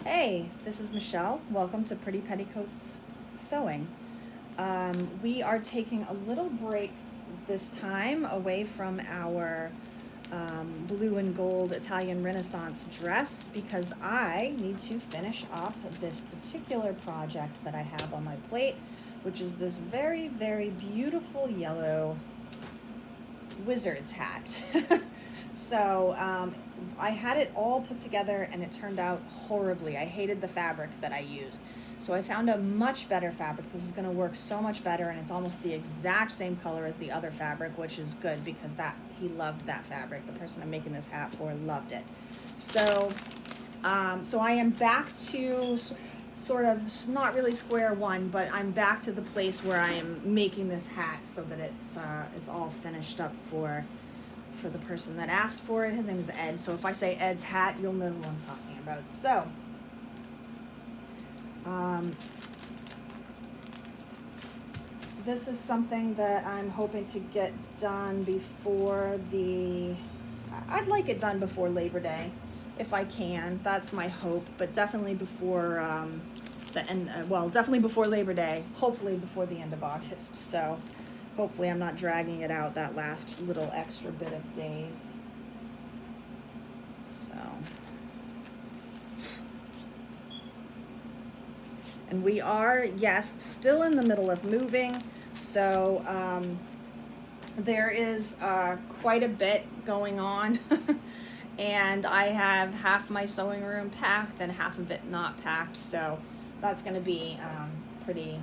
Hey, this is Michelle. Welcome to Pretty Petticoats Sewing. We are taking a little break this time away from our blue and gold Italian Renaissance dress because I need to finish off this particular project that I have on my plate, which is this very, very beautiful yellow wizard's hat. So I had it all put together and it turned out horribly. I hated the fabric that I used. So I found a much better fabric. This is going to work so much better, and it's almost the exact same color as the other fabric, which is good because he loved that fabric. The person I'm making this hat for loved it. So I am back to sort of not really square one, but I'm back to the place where I am making this hat so that it's all finished up for the person that asked for it. His name is Ed, so if I say Ed's hat, you'll know who I'm talking about. So, this is something that I'm hoping to get done before I'd like it done before Labor Day, if I can. That's my hope, but definitely before definitely before Labor Day, hopefully before the end of August. So, hopefully I'm not dragging it out that last little extra bit of days. So. And we are, yes, still in the middle of moving. So there is quite a bit going on. And I have half my sewing room packed and half of it not packed. So that's going to be pretty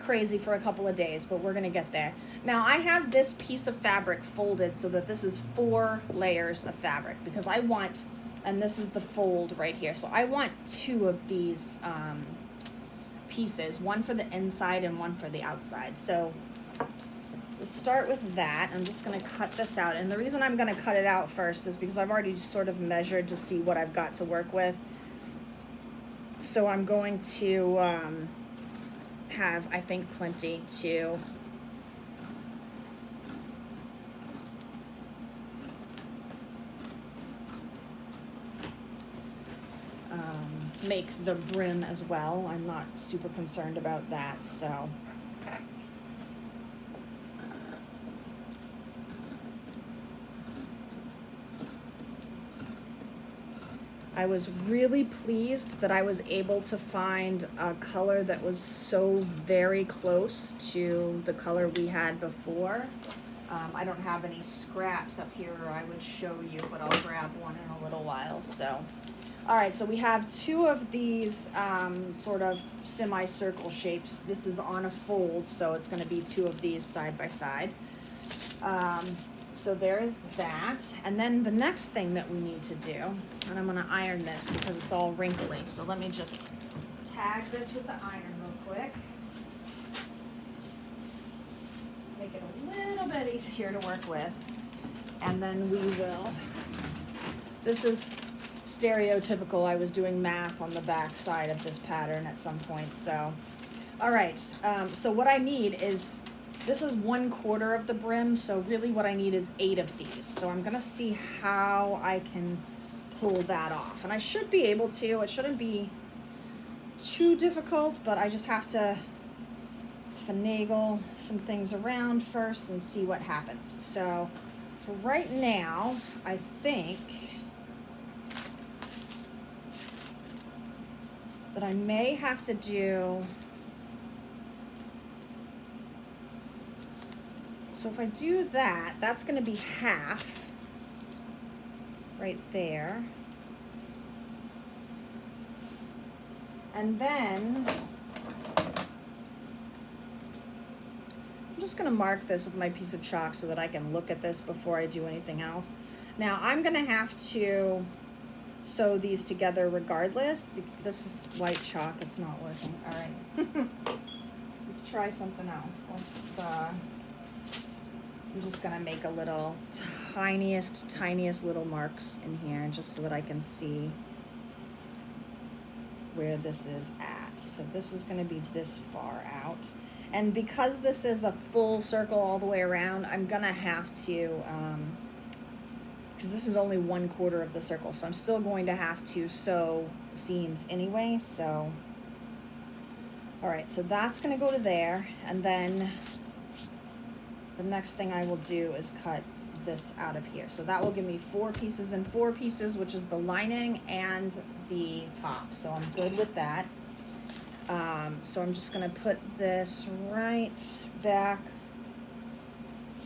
crazy for a couple of days, but we're gonna get there. Now I have this piece of fabric folded so that this is 4 layers of fabric because I want, and this is the fold right here, so I want 2 of these pieces, one for the inside and one for the outside. So we'll start with that. I'm just gonna cut this out, and the reason I'm gonna cut it out first is because I've already sort of measured to see what I've got to work with. So I'm going to have, I think, plenty to make the brim as well. I'm not super concerned about that, so I was really pleased that I was able to find a color that was so very close to the color we had before. I don't have any scraps up here or I would show you, but I'll grab one in a little while. So, all right, so we have 2 of these sort of semicircle shapes. This is on a fold, so it's going to be 2 of these side by side. So there is that. And then the next thing that we need to do, and I'm going to iron this because it's all wrinkly. So let me just tag this with the iron real quick. Make it a little bit easier to work with. And then we will, this is stereotypical. I was doing math on the back side of this pattern at some point. So, all right. So what I need is, this is 1/4 of the brim, so really what I need is 8 of these. So I'm gonna see how I can pull that off. And I should be able to, it shouldn't be too difficult, but I just have to finagle some things around first and see what happens. So for right now, I think that I may have to do, so if I do that, that's going to be half right there. And then I'm just going to mark this with my piece of chalk so that I can look at this before I do anything else. Now I'm going to have to sew these together regardless. This is white chalk, it's not working. All right. Let's try something else. I'm just gonna make a little tiniest little marks in here just so that I can see where this is at. So this is gonna be this far out. And because this is a full circle all the way around, I'm gonna have to, because because this is only 1/4 of the circle, so I'm still going to have to sew seams anyway, so. All right, so that's gonna go to there, and then the next thing I will do is cut this out of here. So that will give me 4 pieces and 4 pieces, which is the lining and the top. So I'm good with that. So I'm just gonna put this right back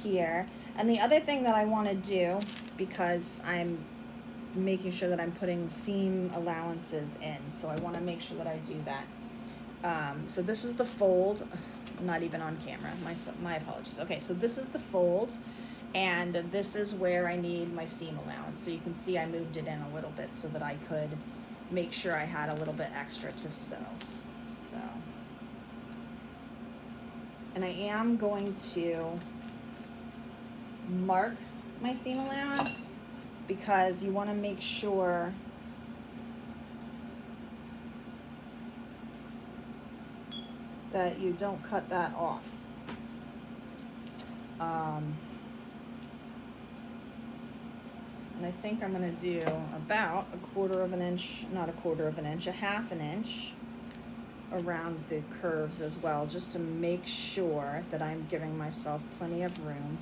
here. And the other thing that I wanna do, because I'm making sure that I'm putting seam allowances in, so I wanna make sure that I do that. So this is the fold. I'm not even on camera, my apologies. Okay, so this is the fold, and this is where I need my seam allowance. So you can see I moved it in a little bit so that I could make sure I had a little bit extra to sew. So, and I am going to mark my seam allowance because you want to make sure that you don't cut that off. And I think I'm going to do about 1/4 of an inch, not 1/4 of an inch, 1/2 an inch around the curves as well, just to make sure that I'm giving myself plenty of room.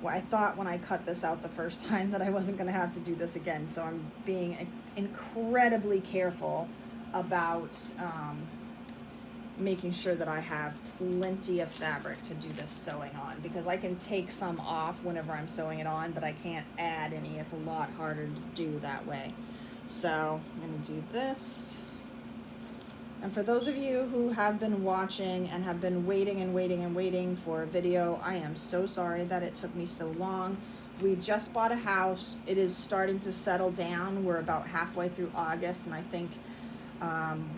Well, I thought when I cut this out the first time that I wasn't going to have to do this again, so I'm being incredibly careful about making sure that I have plenty of fabric to do this sewing on, because I can take some off whenever I'm sewing it on, but I can't add any. It's a lot harder to do that way. So I'm going to do this. And for those of you who have been watching and have been waiting and waiting and waiting for a video, I am so sorry that it took me so long. We just bought a house. It is starting to settle down. We're about halfway through August, and I think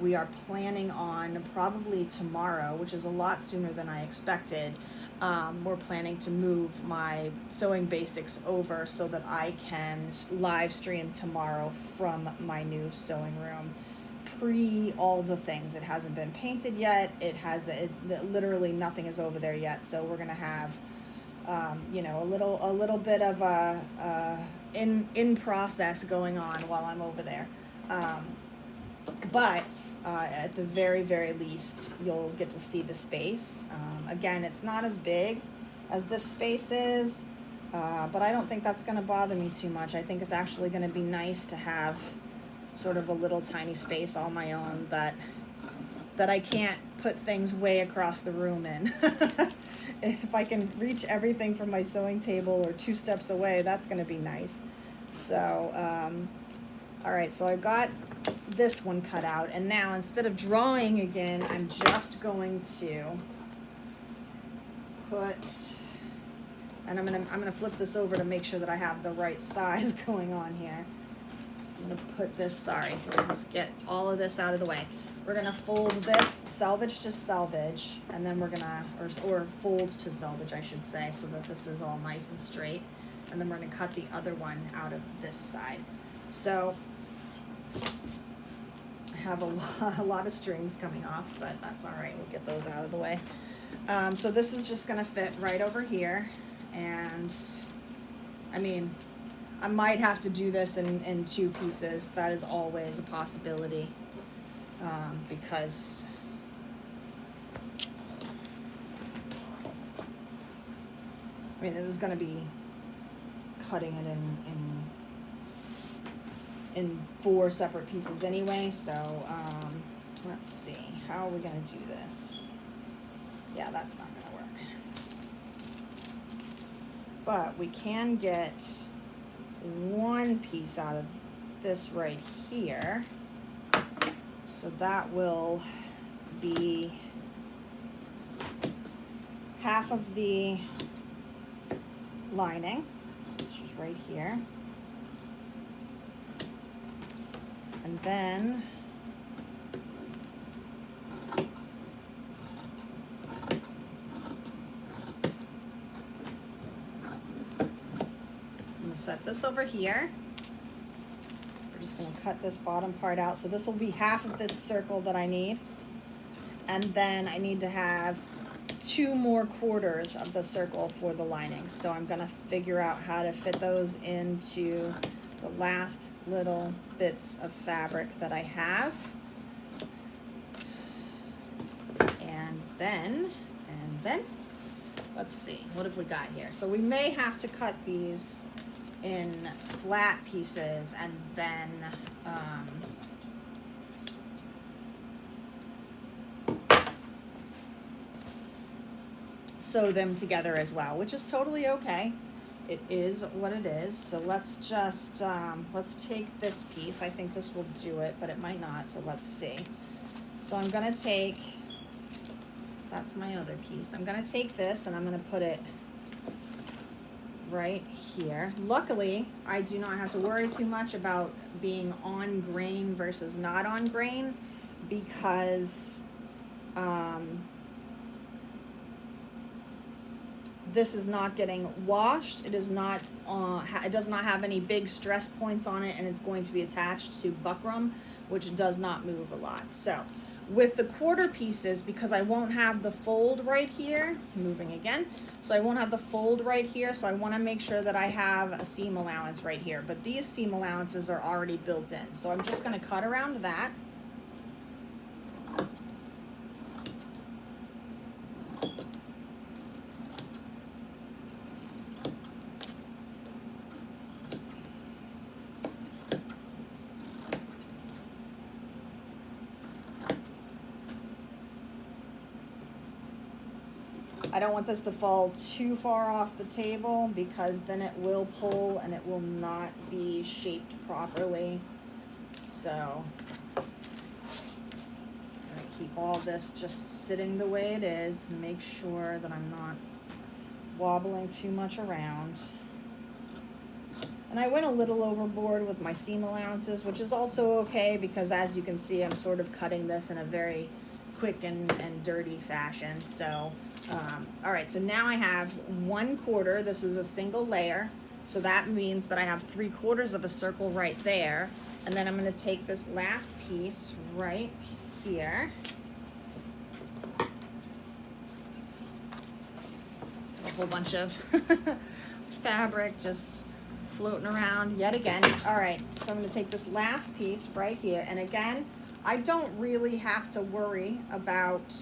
we are planning on probably tomorrow, which is a lot sooner than I expected. We're planning to move my sewing basics over so that I can live stream tomorrow from my new sewing room. Pre all the things. It hasn't been painted yet. Literally nothing is over there yet. So we're gonna have, you know, a little bit of a in process going on while I'm over there. But at the very, very least, you'll get to see the space. Again, it's not as big as this space is, but I don't think that's going to bother me too much. I think it's actually going to be nice to have sort of a little tiny space all my own that I can't put things way across the room in. If I can reach everything from my sewing table or 2 steps away, that's going to be nice. So, all right, so I've got this one cut out, and now instead of drawing again, I'm just going to put, and I'm gonna flip this over to make sure that I have the right size going on here. I'm gonna put this, sorry, let's get all of this out of the way. We're gonna fold this selvage to selvage, and then we're gonna, or fold to selvage, I should say, so that this is all nice and straight. And then we're gonna cut the other one out of this side. So I have a lot of strings coming off, but that's all right. We'll get those out of the way. So this is just gonna fit right over here, and I mean, I might have to do this in 2 pieces. That is always a possibility, because I mean, it was gonna be cutting it in 4 separate pieces anyway. So let's see, how are we gonna do this? Yeah, that's not gonna work, but we can get 1 piece out of this right here, so that will be half of the lining, which is right here. And then I'm gonna set this over here. We're just gonna cut this bottom part out. So this will be half of this circle that I need. And then I need to have 2 more quarters of the circle for the lining. So I'm gonna figure out how to fit those into the last little bits of fabric that I have. And then, let's see, what have we got here? So we may have to cut these in flat pieces and then sew them together as well, which is totally okay. It is what it is. So let's just, let's take this piece. I think this will do it, but it might not, so let's see. So I'm gonna take, that's my other piece. I'm gonna take this and I'm gonna put it right here. Luckily, I do not have to worry too much about being on grain versus not on grain because this is not getting washed. It is not, it does not have any big stress points on it, and it's going to be attached to buckram, which does not move a lot. So with the quarter pieces, because I won't have the fold right here, moving again, so I won't have the fold right here, so I want to make sure that I have a seam allowance right here. But these seam allowances are already built in, so I'm just going to cut around that. I don't want this to fall too far off the table because then it will pull and it will not be shaped properly. So I'm gonna keep all this just sitting the way it is and make sure that I'm not wobbling too much around. And I went a little overboard with my seam allowances, which is also okay because as you can see, I'm sort of cutting this in a very quick and dirty fashion. So all right, so now I have 1/4. This is a single layer, so that means that I have 3/4 of a circle right there, and then I'm going to take this last piece right here, a whole bunch of fabric just floating around yet again. All right, so I'm going to take this last piece right here, and again, I don't really have to worry about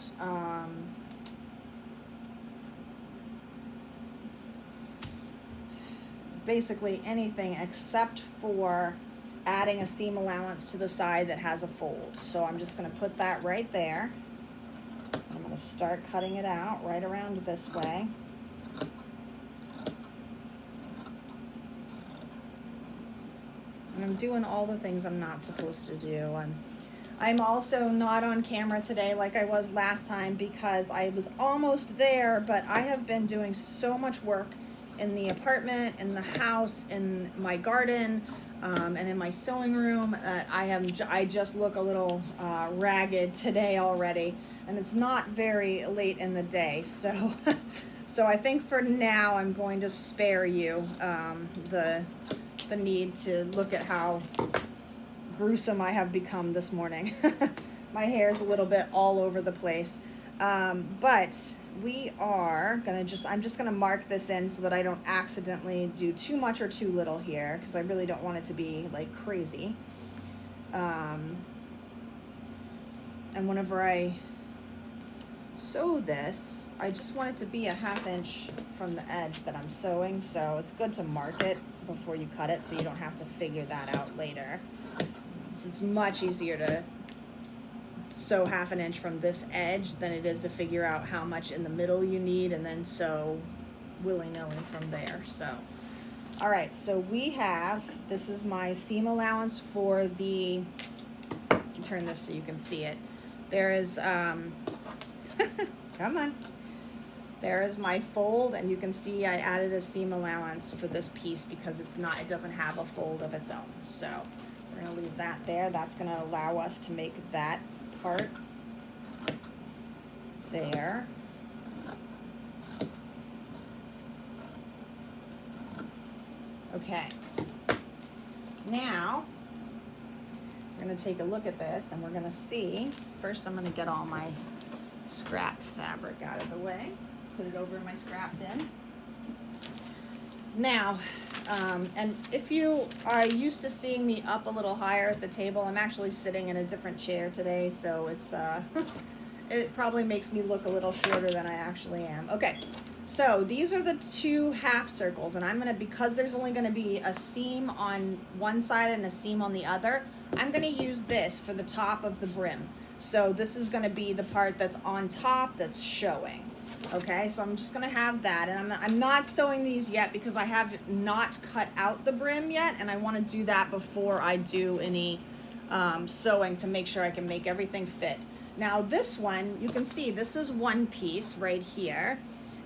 basically anything except for adding a seam allowance to the side that has a fold. So I'm just going to put that right there. I'm going to start cutting it out right around this way. And I'm doing all the things I'm not supposed to do. I'm also not on camera today like I was last time because I was almost there, but I have been doing so much work in the apartment, in the house, in my garden, and in my sewing room. I just look a little ragged today already, and it's not very late in the day. So, so I think for now I'm going to spare you the need to look at how gruesome I have become this morning. My hair's a little bit all over the place, but we are gonna I'm just gonna mark this in so that I don't accidentally do too much or too little here, because I really don't want it to be like crazy. And whenever I sew this, I just want it to be a 1/2 inch from the edge that I'm sewing, so it's good to mark it before you cut it so you don't have to figure that out later. So it's much easier to sew 1/2 inch from this edge than it is to figure out how much in the middle you need and then sew willy-nilly from there. So, all right, so we have, this is my seam allowance for the, turn this so you can see it. There is, come on. There is my fold, and you can see I added a seam allowance for this piece because it doesn't have a fold of its own. So we're gonna leave that there. That's gonna allow us to make that part there. Okay. Now we're gonna take a look at this and we're gonna see, first I'm gonna get all my scrap fabric out of the way. Put it over in my scrap bin. Now, and if you are used to seeing me up a little higher at the table, I'm actually sitting in a different chair today, so it's it probably makes me look a little shorter than I actually am. Okay, so these are the 2 half circles, and I'm gonna, because there's only gonna be a seam on one side and a seam on the other, I'm gonna use this for the top of the brim. So this is gonna be the part that's on top that's showing. Okay, so I'm just gonna have that, and I'm not sewing these yet because I have not cut out the brim yet, and I wanna do that before I do any sewing to make sure I can make everything fit. Now this one, you can see this is one piece right here,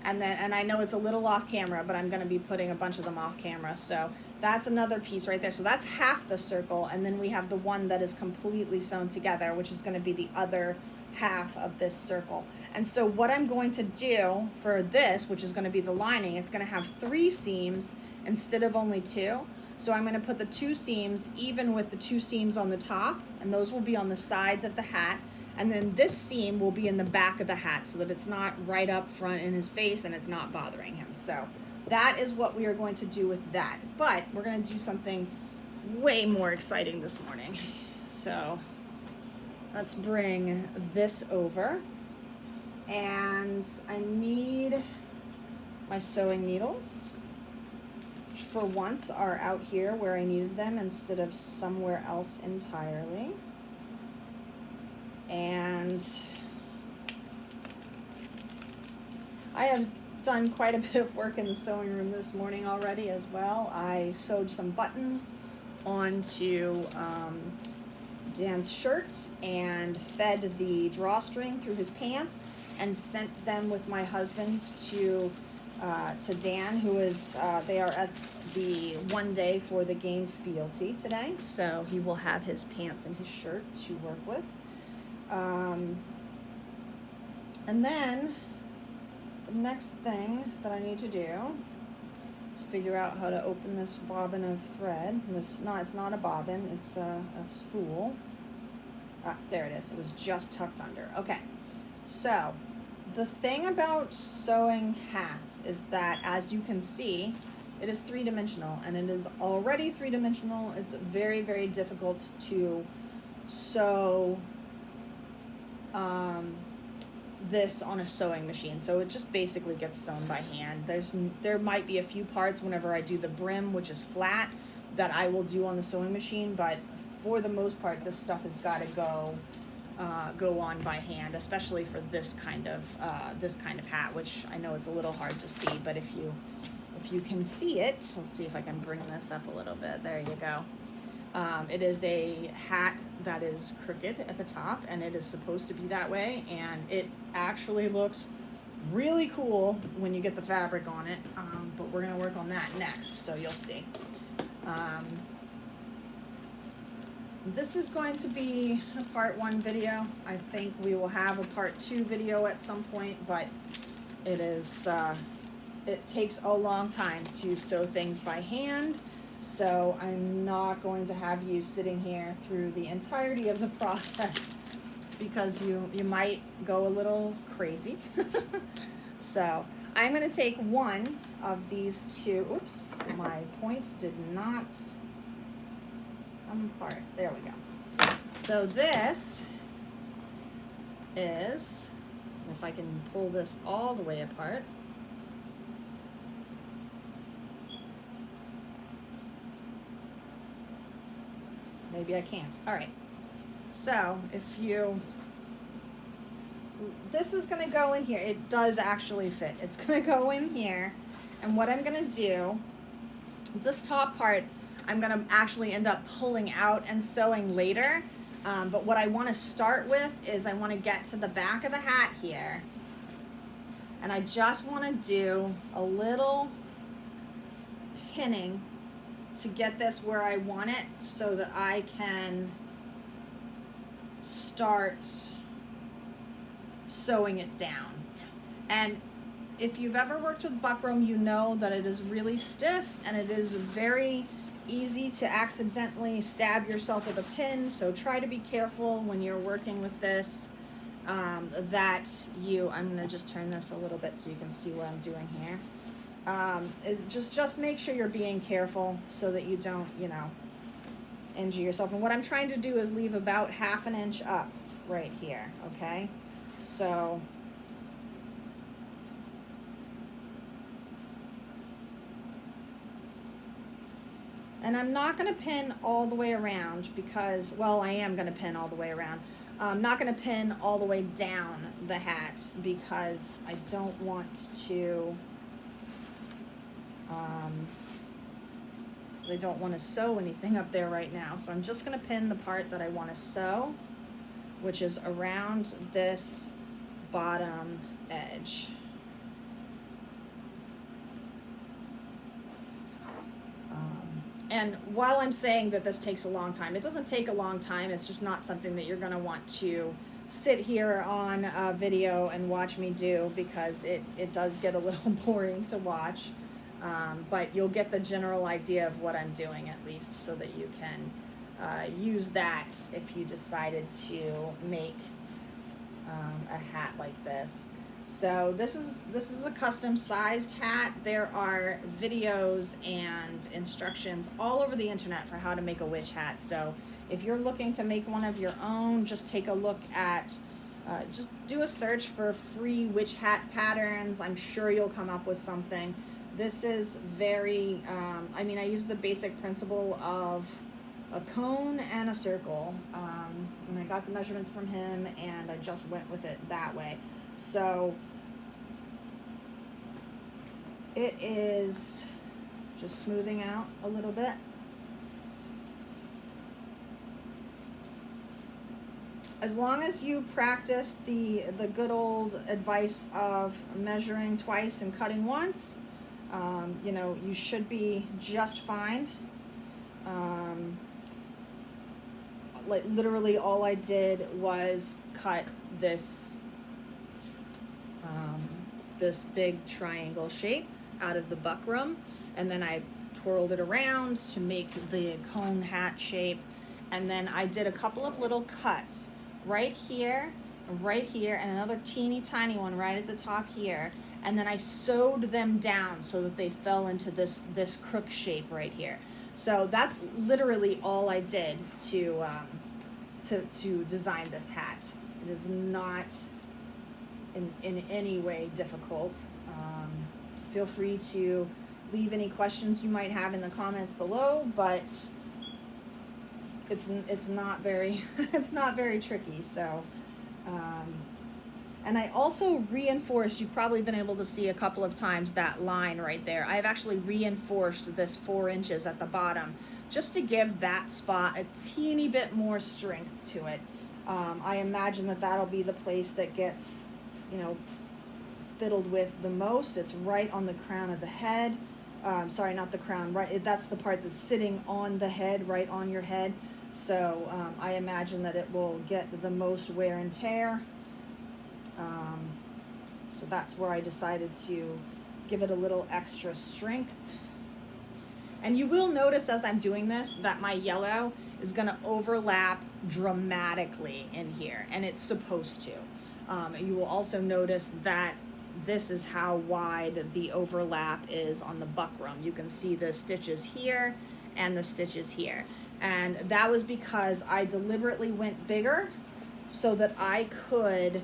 and I know it's a little off camera, but I'm gonna be putting a bunch of them off camera, so that's another piece right there. So that's half the circle, and then we have the one that is completely sewn together, which is gonna be the other half of this circle. And so what I'm going to do for this, which is going to be the lining, it's going to have 3 seams instead of only 2. So I'm going to put the 2 seams even with the 2 seams on the top, and those will be on the sides of the hat. And then this seam will be in the back of the hat so that it's not right up front in his face and it's not bothering him. So that is what we are going to do with that. But we're going to do something way more exciting this morning. So let's bring this over. And I need my sewing needles, which for once are out here where I needed them instead of somewhere else entirely. And I have done quite a bit of work in the sewing room this morning already as well. I sewed some buttons onto Dan's shirt and fed the drawstring through his pants, and sent them with my husband to Dan, who is, they are at the 1 day for the game fealty today, so he will have his pants and his shirt to work with. And then the next thing that I need to do is figure out how to open this bobbin of thread. It's not a bobbin, it's a spool. There it is, it was just tucked under. Okay. So, the thing about sewing hats is that, as you can see, it is 3-dimensional, and it is already 3-dimensional. It's very, very difficult to sew this on a sewing machine. So it just basically gets sewn by hand. There might be a few parts whenever I do the brim, which is flat, that I will do on the sewing machine, but for the most part, this stuff has got to go on by hand, especially for this kind of hat, which I know it's a little hard to see, but if you can see it, let's see if I can bring this up a little bit. There you go. It is a hat that is crooked at the top, and it is supposed to be that way, and it actually looks really cool when you get the fabric on it, but we're going to work on that next, so you'll see. This is going to be a part 1 video. I think we will have a part 2 video at some point, but it is, it takes a long time to sew things by hand, so I'm not going to have you sitting here through the entirety of the process because you might go a little crazy. So I'm going to take one of these 2, oops, my point did not come apart. There we go. So this is, if I can pull this all the way apart, maybe I can't. All right. So if you, this is going to go in here. It does actually fit. It's going to go in here. And what I'm going to do, this top part, I'm going to actually end up pulling out and sewing later. But what I want to start with is I want to get to the back of the hat here. And I just want to do a little pinning to get this where I want it so that I can start sewing it down. And if you've ever worked with buckram, you know that it is really stiff and it is very easy to accidentally stab yourself with a pin, so try to be careful when you're working with this. that I'm gonna just turn this a little bit so you can see what I'm doing here. Is just make sure you're being careful so that you don't, injure yourself. And what I'm trying to do is leave about 1/2 inch up right here, okay? So and I'm not going to pin all the way around because, well, I am going to pin all the way around. I'm not going to pin all the way down the hat because I don't want to, I don't want to sew anything up there right now. So I'm just going to pin the part that I want to sew, which is around this bottom edge. And while I'm saying that this takes a long time, it doesn't take a long time. It's just not something that you're going to want to sit here on a video and watch me do, because it does get a little boring to watch. But you'll get the general idea of what I'm doing, at least, so that you can use that if you decided to make a hat like this. So this is a custom sized hat. There are videos and instructions all over the internet for how to make a witch hat. So if you're looking to make one of your own, just take a look at, just do a search for free witch hat patterns. I'm sure you'll come up with something. This is very, I use the basic principle of a cone and a circle. And I got the measurements from him and I just went with it that way. So it is just smoothing out a little bit. As long as you practice the good old advice of measuring twice and cutting once, you should be just fine. Like literally all I did was cut this this big triangle shape out of the buckram, and then I twirled it around to make the cone hat shape, and then I did a couple of little cuts right here, and another teeny tiny one right at the top here, and then I sewed them down so that they fell into this crook shape right here. So that's literally all I did to design this hat. It is not in any way difficult. Feel free to leave any questions you might have in the comments below, but it's not very it's not very tricky. So and I also reinforced, you've probably been able to see a couple of times that line right there. I've actually reinforced this 4 inches at the bottom just to give that spot a teeny bit more strength to it. I imagine that that'll be the place that gets, fiddled with the most. It's right on the crown of the head. Sorry, not the crown, right? That's the part that's sitting on the head, right on your head. So I imagine that it will get the most wear and tear. So that's where I decided to give it a little extra strength. And you will notice as I'm doing this that my yellow is going to overlap dramatically in here, and it's supposed to. You will also notice that this is how wide the overlap is on the buckram. You can see the stitches here and the stitches here. And that was because I deliberately went bigger so that I could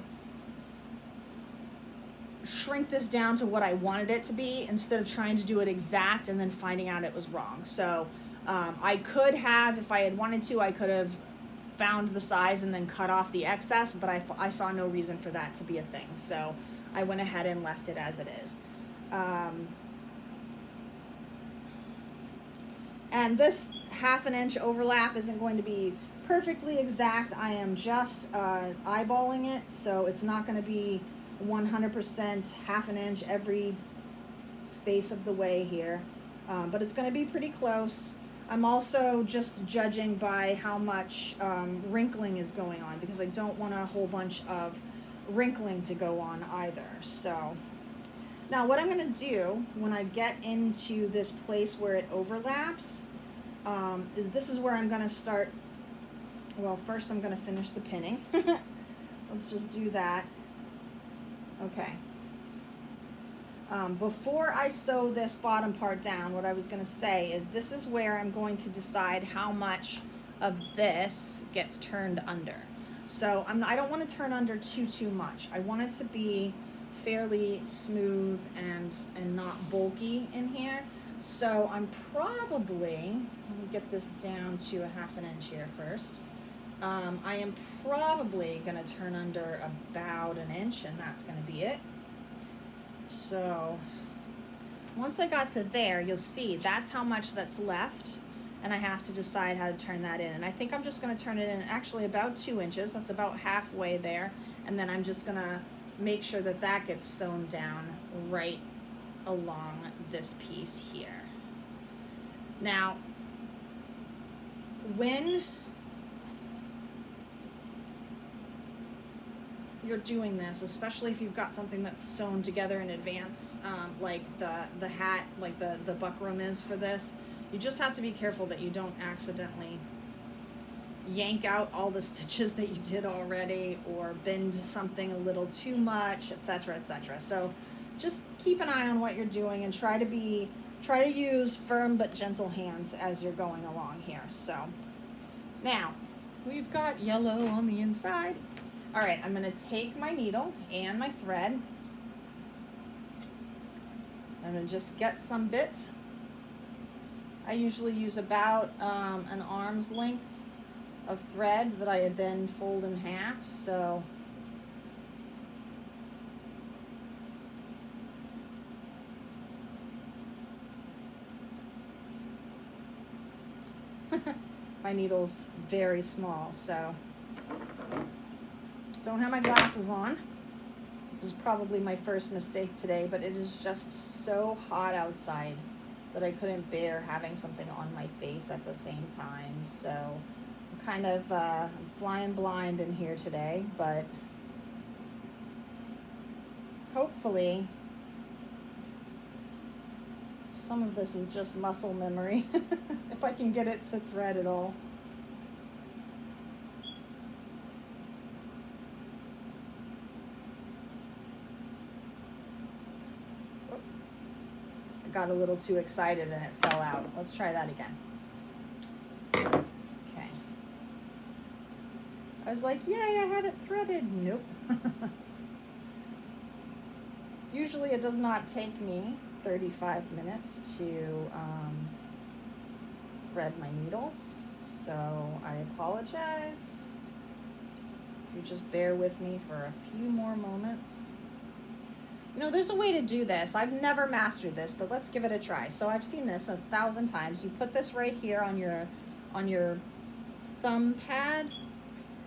shrink this down to what I wanted it to be instead of trying to do it exact and then finding out it was wrong. So I could have, if I had wanted to, I could have found the size and then cut off the excess, but I saw no reason for that to be a thing. So I went ahead and left it as it is. And this 1/2 inch overlap isn't going to be perfectly exact. I am just eyeballing it, so it's not going to be 100% 1/2 inch every space of the way here, but it's going to be pretty close. I'm also just judging by how much wrinkling is going on, because I don't want a whole bunch of wrinkling to go on either. So now what I'm going to do when I get into this place where it overlaps is this is where I'm going to start. Well, first I'm going to finish the pinning. let's just do that. Okay. Before I sew this bottom part down, what I was going to say is this is where I'm going to decide how much of this gets turned under. So I don't want to turn under too much. I want it to be fairly smooth and not bulky in here. So I'm probably, let me get this down to a 1/2 inch here first. I am probably going to turn under about 1 inch, and that's going to be it. So once I got to there, you'll see that's how much that's left, and I have to decide how to turn that in. And I think I'm just going to turn it in actually about 2 inches. That's about halfway there. And then I'm just going to make sure that that gets sewn down right along this piece here. Now, when you're doing this, especially if you've got something that's sewn together in advance, like the hat, like the buckram is for this, you just have to be careful that you don't accidentally yank out all the stitches that you did already or bend something a little too much, etc., etc. So just keep an eye on what you're doing and try to use firm but gentle hands as you're going along here. So now we've got yellow on the inside. All right, I'm going to take my needle and my thread. I'm going to just get some bits. I usually use about an arm's length of thread that I then fold in half. So my needle's very small, so don't have my glasses on. This is probably my first mistake today, but it is just so hot outside that I couldn't bear having something on my face at the same time. So I'm kind of flying blind in here today, but hopefully some of this is just muscle memory, if I can get it to thread at all. Got a little too excited and it fell out. Let's try that again. Okay. I was like, yay, I have it threaded. Nope. Usually it does not take me 35 minutes to thread my needles, so I apologize. If you just bear with me for a few more moments. You know, there's a way to do this. I've never mastered this, but let's give it a try. So I've seen this 1,000 times. You put this right here on your thumb pad,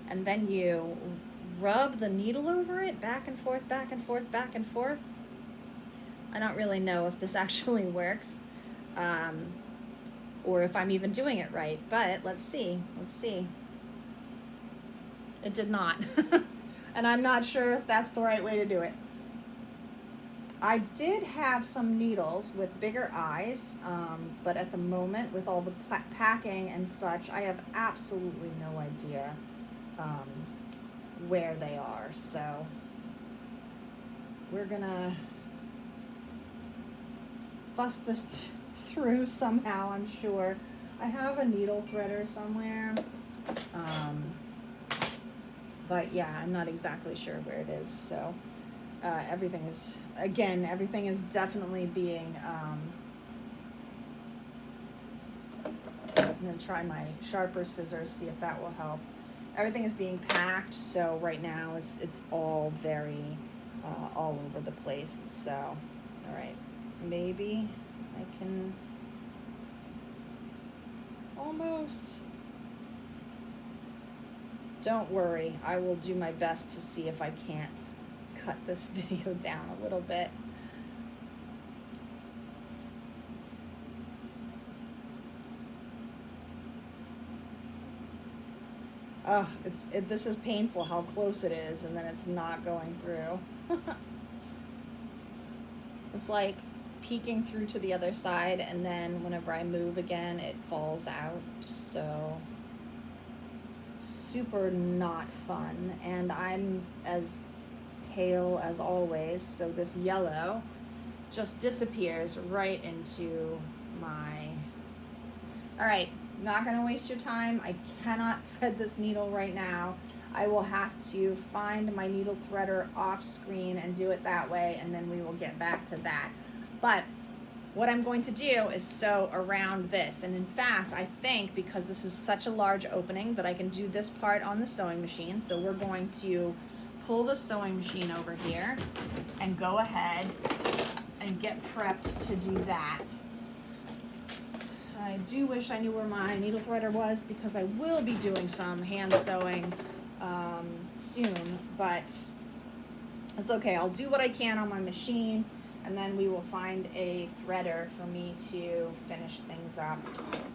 and then you rub the needle over it, back and forth, back and forth, back and forth. I don't really know if this actually works, or if I'm even doing it right, but let's see. Let's see. It did not. And I'm not sure if that's the right way to do it. I did have some needles with bigger eyes, but at the moment, with all the packing and such, I have absolutely no idea where they are. So we're gonna fuss this through somehow, I'm sure. I have a needle threader somewhere, but yeah, I'm not exactly sure where it is. So everything is definitely being, I'm going to try my sharper scissors, see if that will help. Everything is being packed, so right now it's all very all over the place. So, all right, maybe I can almost. Don't worry, I will do my best to see if I can't cut this video down a little bit. Oh, this is painful how close it is, and then it's not going through. It's like peeking through to the other side, and then whenever I move again, it falls out. So super not fun, and I'm as pale as always, so this yellow just disappears right into my... All right, not gonna waste your time. I cannot thread this needle right now. I will have to find my needle threader off screen and do it that way, and then we will get back to that. But what I'm going to do is sew around this, and in fact, I think because this is such a large opening that I can do this part on the sewing machine. So we're going to pull the sewing machine over here and go ahead and get prepped to do that. I do wish I knew where my needle threader was, because I will be doing some hand sewing soon, but it's okay. I'll do what I can on my machine, and then we will find a threader for me to finish things up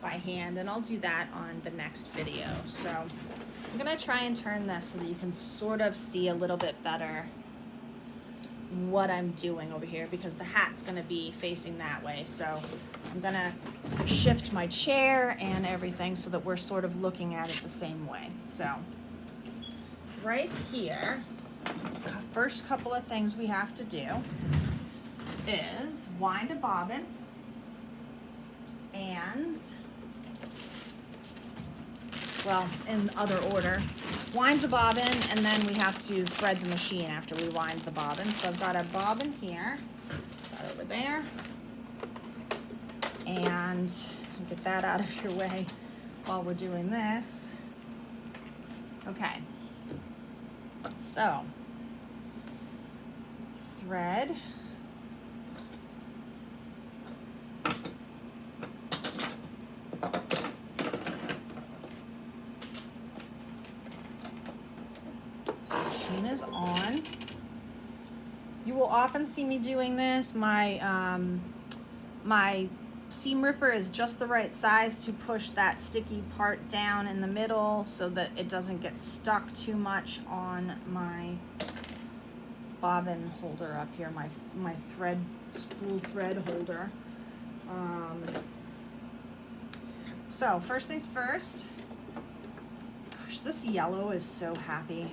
by hand, and I'll do that on the next video. So I'm gonna try and turn this so that you can sort of see a little bit better what I'm doing over here, because the hat's gonna be facing that way. So I'm gonna shift my chair and everything so that we're sort of looking at it the same way. So right here, the first couple of things we have to do is wind a bobbin and, well, in other order, wind the bobbin, and then we have to thread the machine after we wind the bobbin. So I've got a bobbin here, got over there, and get that out of your way while we're doing this. Okay, so thread, machine is on. You will often see me doing this. My seam ripper is just the right size to push that sticky part down in the middle so that it doesn't get stuck too much on my bobbin holder up here, my thread, spool thread holder. So first things first, gosh, this yellow is so happy.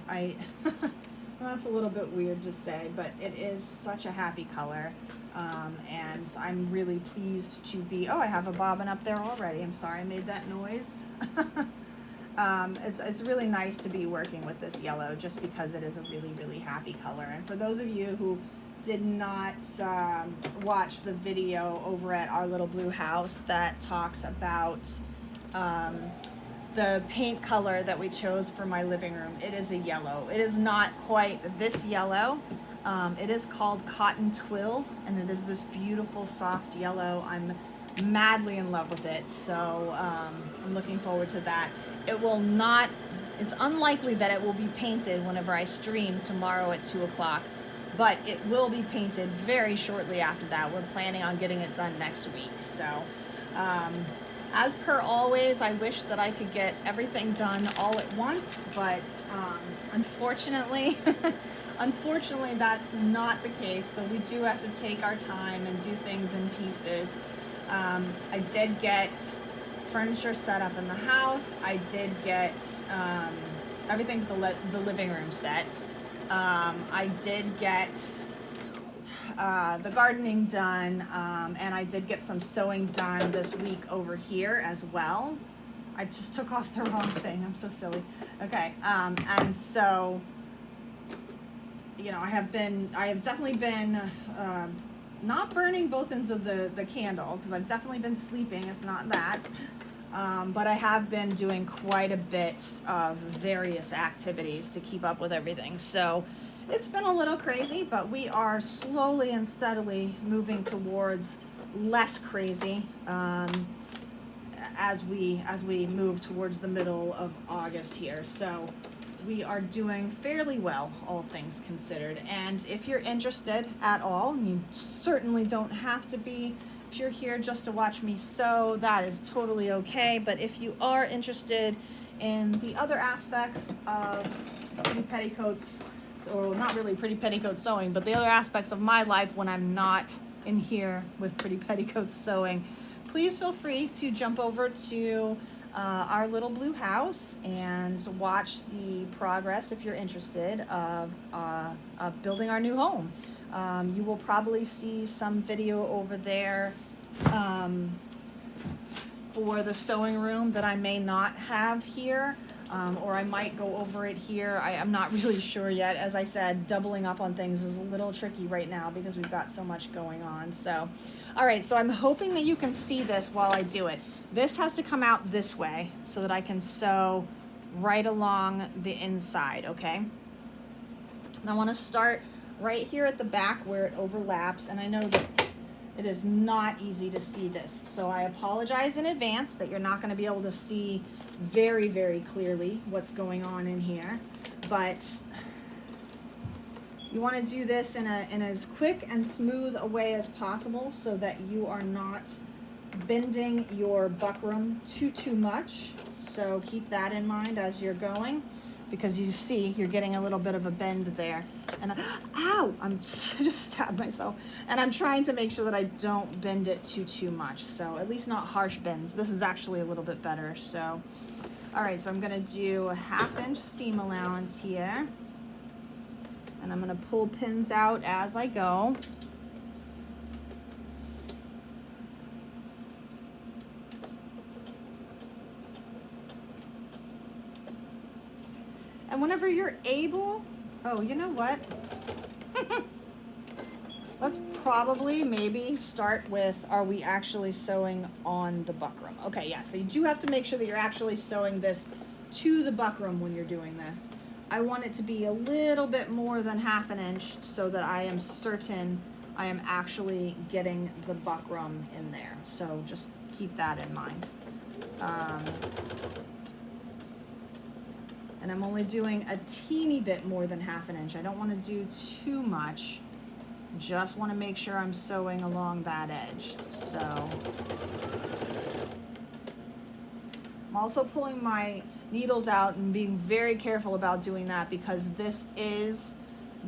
Well, that's a little bit weird to say, but it is such a happy color. And I'm really pleased to be, oh, I have a bobbin up there already. I'm sorry I made that noise. It's really nice to be working with this yellow just because it is a really, really happy color. And for those of you who did not watch the video over at Our Little Blue House that talks about the paint color that we chose for my living room, it is a yellow. It is not quite this yellow. It is called Cotton Twill, and it is this beautiful soft yellow. I'm madly in love with it, so I'm looking forward to that. It will not, it's unlikely that it will be painted whenever I stream tomorrow at 2 o'clock, but it will be painted very shortly after that. We're planning on getting it done next week. So as per always, I wish that I could get everything done all at once, but unfortunately, unfortunately that's not the case. So we do have to take our time and do things in pieces. I did get furniture set up in the house. I did get everything for the living room set. I did get the gardening done, and I did get some sewing done this week over here as well. I just took off the wrong thing. I'm so silly. Okay, and so, you know, I have definitely been not burning both ends of the candle, because I've definitely been sleeping. It's not that. But I have been doing quite a bit of various activities to keep up with everything. So it's been a little crazy, but we are slowly and steadily moving towards less crazy as we move towards the middle of August here. So we are doing fairly well, all things considered. And if you're interested at all, and you certainly don't have to be, if you're here just to watch me sew, that is totally okay. But if you are interested in the other aspects of pretty petticoats, or not really pretty petticoat sewing, but the other aspects of my life when I'm not in here with pretty petticoats sewing, please feel free to jump over to our little blue house and watch the progress, if you're interested, of building our new home. You will probably see some video over there for the sewing room that I may not have here, or I might go over it here. I'm not really sure yet. As I said, doubling up on things is a little tricky right now because we've got so much going on. So, all right, so I'm hoping that you can see this while I do it. This has to come out this way so that I can sew right along the inside, okay? And I want to start right here at the back where it overlaps, and I know that it is not easy to see this, so I apologize in advance that you're not going to be able to see very, very clearly what's going on in here, but you want to do this in as quick and smooth a way as possible so that you are not bending your buckram too much. So keep that in mind as you're going, because you see you're getting a little bit of a bend there. And ow, I'm just stabbed myself. And I'm trying to make sure that I don't bend it too much. So at least not harsh bends. This is actually a little bit better. So, all right, so I'm gonna do a 1/2 inch seam allowance here. And I'm gonna pull pins out as I go. And whenever you're able, oh, you know what? Let's probably maybe start with, are we actually sewing on the buckram? Okay, yeah, so you do have to make sure that you're actually sewing this to the buckram when you're doing this. I want it to be a little bit more than 1/2 inch so that I am certain I am actually getting the buckram in there. So just keep that in mind. And I'm only doing a teeny bit more than 1/2 inch. I don't want to do too much. Just want to make sure I'm sewing along that edge. So I'm also pulling my needles out and being very careful about doing that, because this is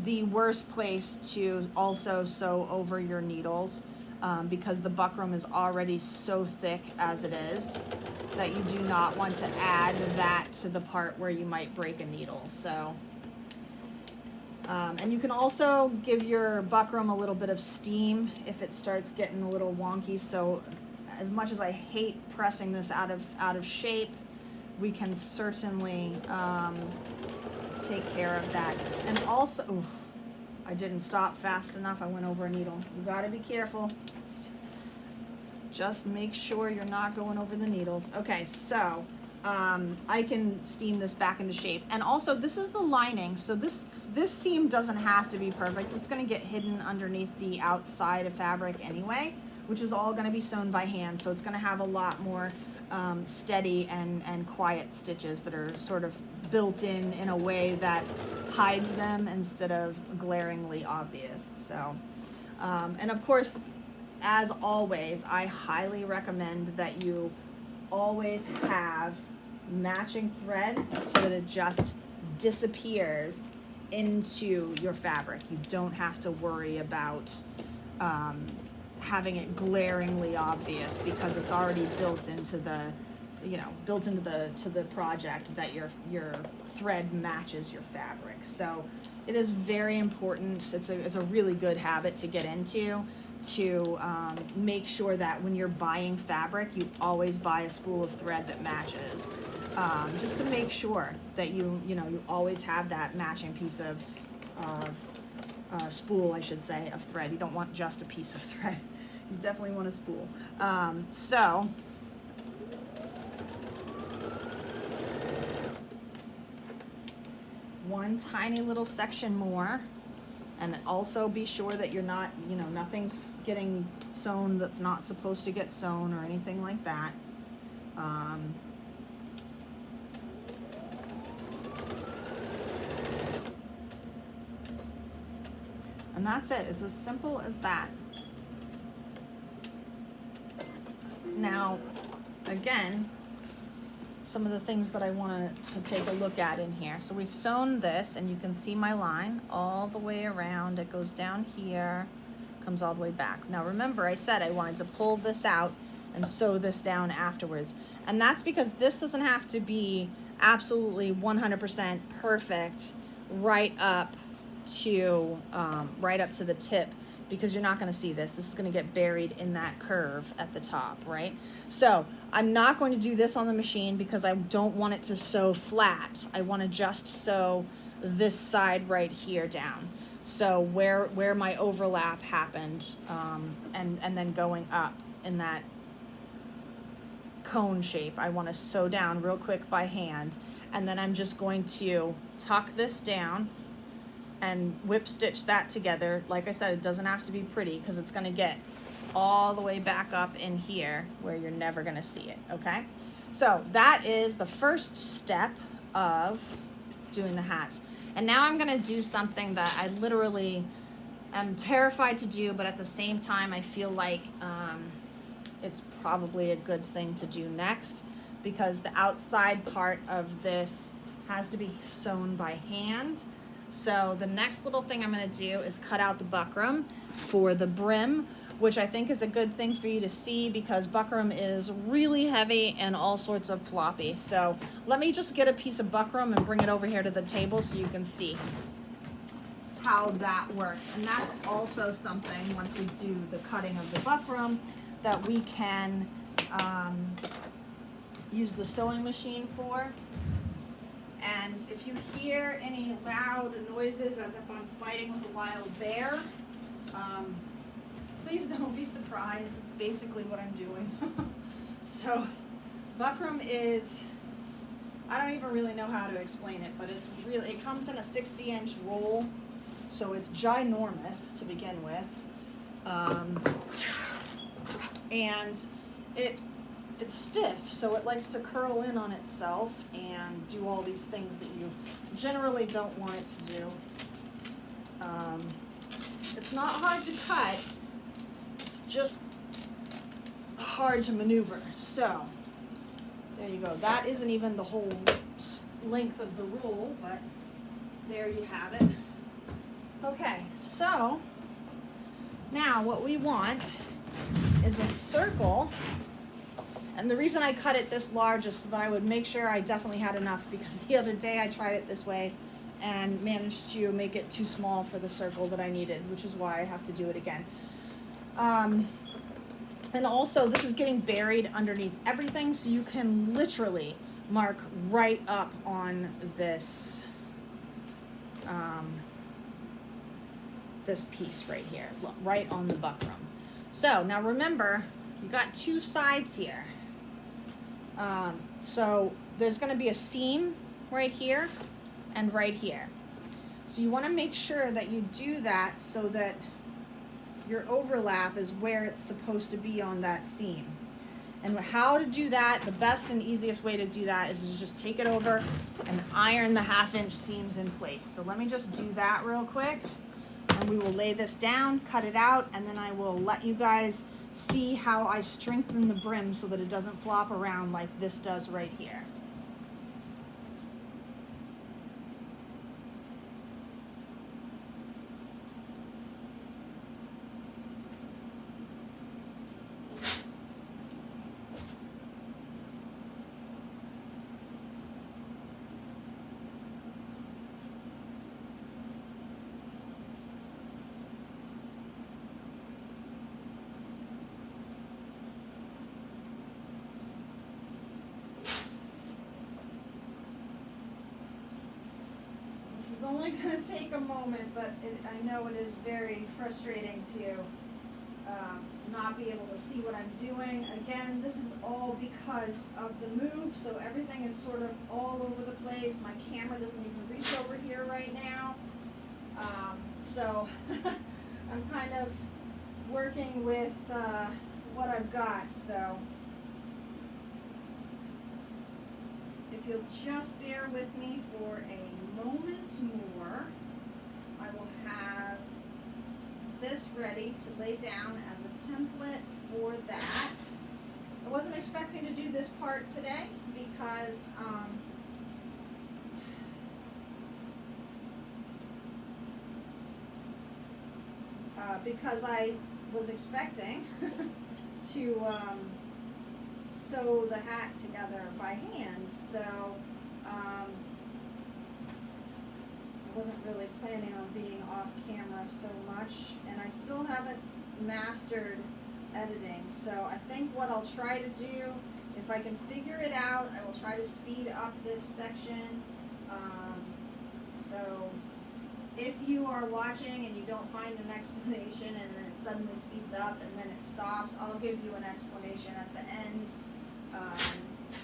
the worst place to also sew over your needles, because the buckram is already so thick as it is that you do not want to add that to the part where you might break a needle. So, and you can also give your buckram a little bit of steam if it starts getting a little wonky. So as much as I hate pressing this out of shape, we can certainly take care of that. And also, ooh, I didn't stop fast enough. I went over a needle. You gotta be careful. Just make sure you're not going over the needles. Okay, so I can steam this back into shape. And also, this is the lining, so this seam doesn't have to be perfect. It's gonna get hidden underneath the outside of fabric anyway, which is all gonna be sewn by hand, so it's gonna have a lot more steady and quiet stitches that are sort of built in a way that hides them instead of glaringly obvious. So, and of course, as always, I highly recommend that you always have matching thread so that it just disappears into your fabric. You don't have to worry about having it glaringly obvious, because it's already built into the, to the project that your thread matches your fabric. So it is very important. It's a really good habit to get into, to make sure that when you're buying fabric, you always buy a spool of thread that matches, just to make sure that you always have that matching piece of spool, I should say, of thread. You don't want just a piece of thread. You definitely want a spool. So one tiny little section more, and also be sure that you're not, nothing's getting sewn that's not supposed to get sewn or anything like that. And that's it. It's as simple as that. Now, again, some of the things that I want to take a look at in here. So we've sewn this, and you can see my line all the way around. It goes down here, comes all the way back. Now remember, I said I wanted to pull this out and sew this down afterwards. And that's because this doesn't have to be absolutely 100% perfect right up to the tip, because you're not going to see this. This is going to get buried in that curve at the top, right? So I'm not going to do this on the machine because I don't want it to sew flat. I want to just sew this side right here down. So where my overlap happened, and then going up in that cone shape, I want to sew down real quick by hand, and then I'm just going to tuck this down and whip stitch that together. Like I said, it doesn't have to be pretty because it's going to get all the way back up in here where you're never going to see it, okay? So that is the first step of doing the hats. And now I'm going to do something that I literally am terrified to do, but at the same time I feel like it's probably a good thing to do next, because the outside part of this has to be sewn by hand. So the next little thing I'm going to do is cut out the buckram for the brim, which I think is a good thing for you to see because buckram is really heavy and all sorts of floppy. So let me just get a piece of buckram and bring it over here to the table so you can see how that works. And that's also something, once we do the cutting of the buckram, that we can use the sewing machine for. And if you hear any loud noises as if I'm fighting with a wild bear, please don't be surprised. It's basically what I'm doing. So buckram is, I don't even really know how to explain it, but it's really, it comes in a 60-inch roll, so it's ginormous to begin with. And it's stiff, so it likes to curl in on itself and do all these things that you generally don't want it to do. It's not hard to cut, it's just hard to maneuver. So there you go. That isn't even the whole length of the roll, but there you have it. Okay, so now what we want is a circle. And the reason I cut it this large is so that I would make sure I definitely had enough, because the other day I tried it this way and managed to make it too small for the circle that I needed, which is why I have to do it again. And also, this is getting buried underneath everything, so you can literally mark right up on this, this piece right here, right on the buckram. So now remember, you got two sides here. So there's going to be a seam right here and right here. So you want to make sure that you do that so that your overlap is where it's supposed to be on that seam. And how to do that, the best and easiest way to do that is to just take it over and iron the 1/2-inch seams in place. So let me just do that real quick, and we will lay this down, cut it out, and then I will let you guys see how I strengthen the brim so that it doesn't flop around like this does right here. This is only going to take a moment, but I know it is very frustrating to not be able to see what I'm doing. Again, this is all because of the move, so everything is sort of all over the place. My camera doesn't even reach over here right now. So I'm kind of working with what I've got. So if you'll just bear with me for a moment more, I will have this ready to lay down as a template for that. I wasn't expecting to do this part today because I was expecting to sew the hat together by hand, so I wasn't really planning on being off camera so much, and I still haven't mastered editing, so I think what I'll try to do, if I can figure it out, I will try to speed up this section. So if you are watching and you don't find an explanation and then it suddenly speeds up and then it stops, I'll give you an explanation at the end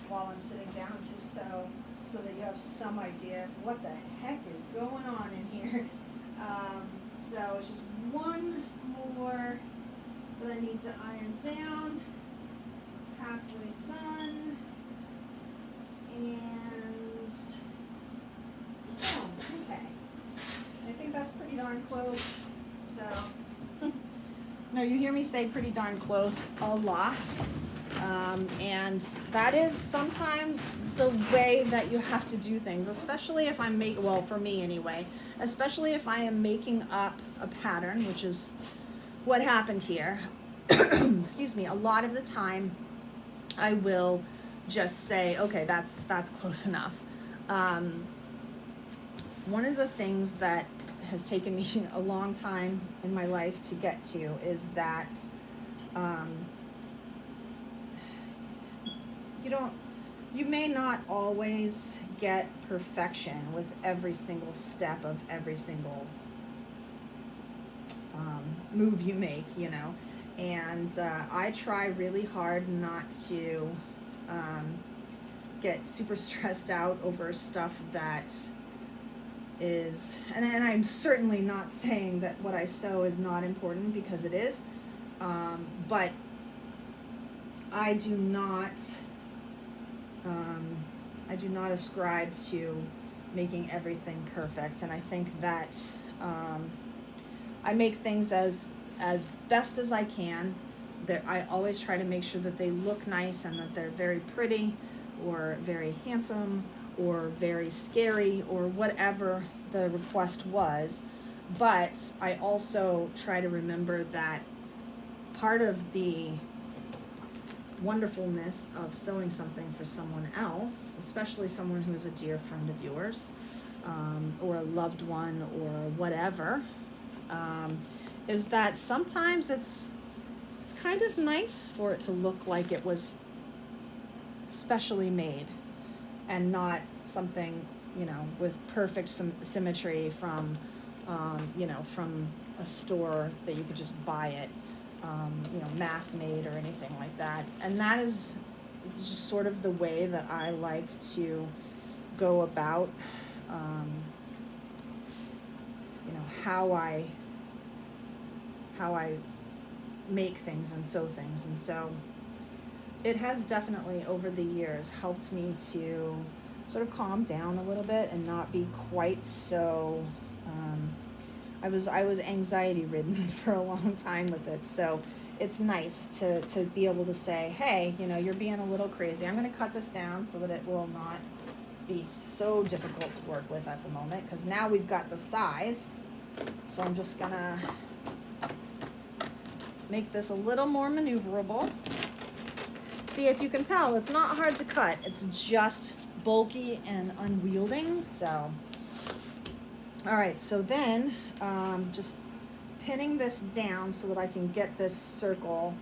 while I'm sitting down to sew, so that you have some idea of what the heck is going on in here. So it's just one more that I need to iron down. Halfway done. And oh, okay. I think that's pretty darn close. So no, you hear me say pretty darn close a lot. And that is sometimes the way that you have to do things, especially if I'm well, for me anyway, especially if I am making up a pattern, which is what happened here. Excuse me. A lot of the time I will just say, okay, that's close enough. One of the things that has taken me a long time in my life to get to is that you may not always get perfection with every single step of every single move you make, you know. And I try really hard not to get super stressed out over stuff that is, and I'm certainly not saying that what I sew is not important, because it is, but I do not ascribe to making everything perfect, and I think that I make things as best as I can. I always try to make sure that they look nice and that they're very pretty or very handsome or very scary or whatever the request was. But I also try to remember that part of the wonderfulness of sewing something for someone else, especially someone who is a dear friend of yours, or a loved one or whatever, is that sometimes it's kind of nice for it to look like it was specially made and not something, you know, with perfect symmetry from, you know, from a store that you could just buy it, you know, mass made or anything like that. And that is, it's just sort of the way that I like to go about, you know, how I make things and sew things. And so it has definitely over the years helped me to sort of calm down a little bit and not be quite so I was anxiety ridden for a long time with it. So it's nice to be able to say, hey, you know, you're being a little crazy. I'm going to cut this down so that it will not be so difficult to work with at the moment, because now we've got the size. So I'm just going to make this a little more maneuverable. See, if you can tell, it's not hard to cut. It's just bulky and unwielding. So, all right, so then just pinning this down so that I can get this circle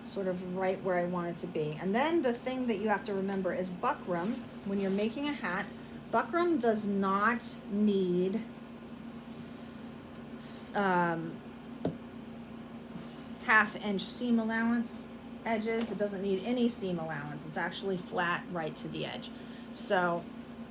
sort of right where I want it to be. And then the thing that you have to remember is buckram. When you're making a hat, buckram does not need half-inch seam allowance edges. It doesn't need any seam allowance. It's actually flat right to the edge. So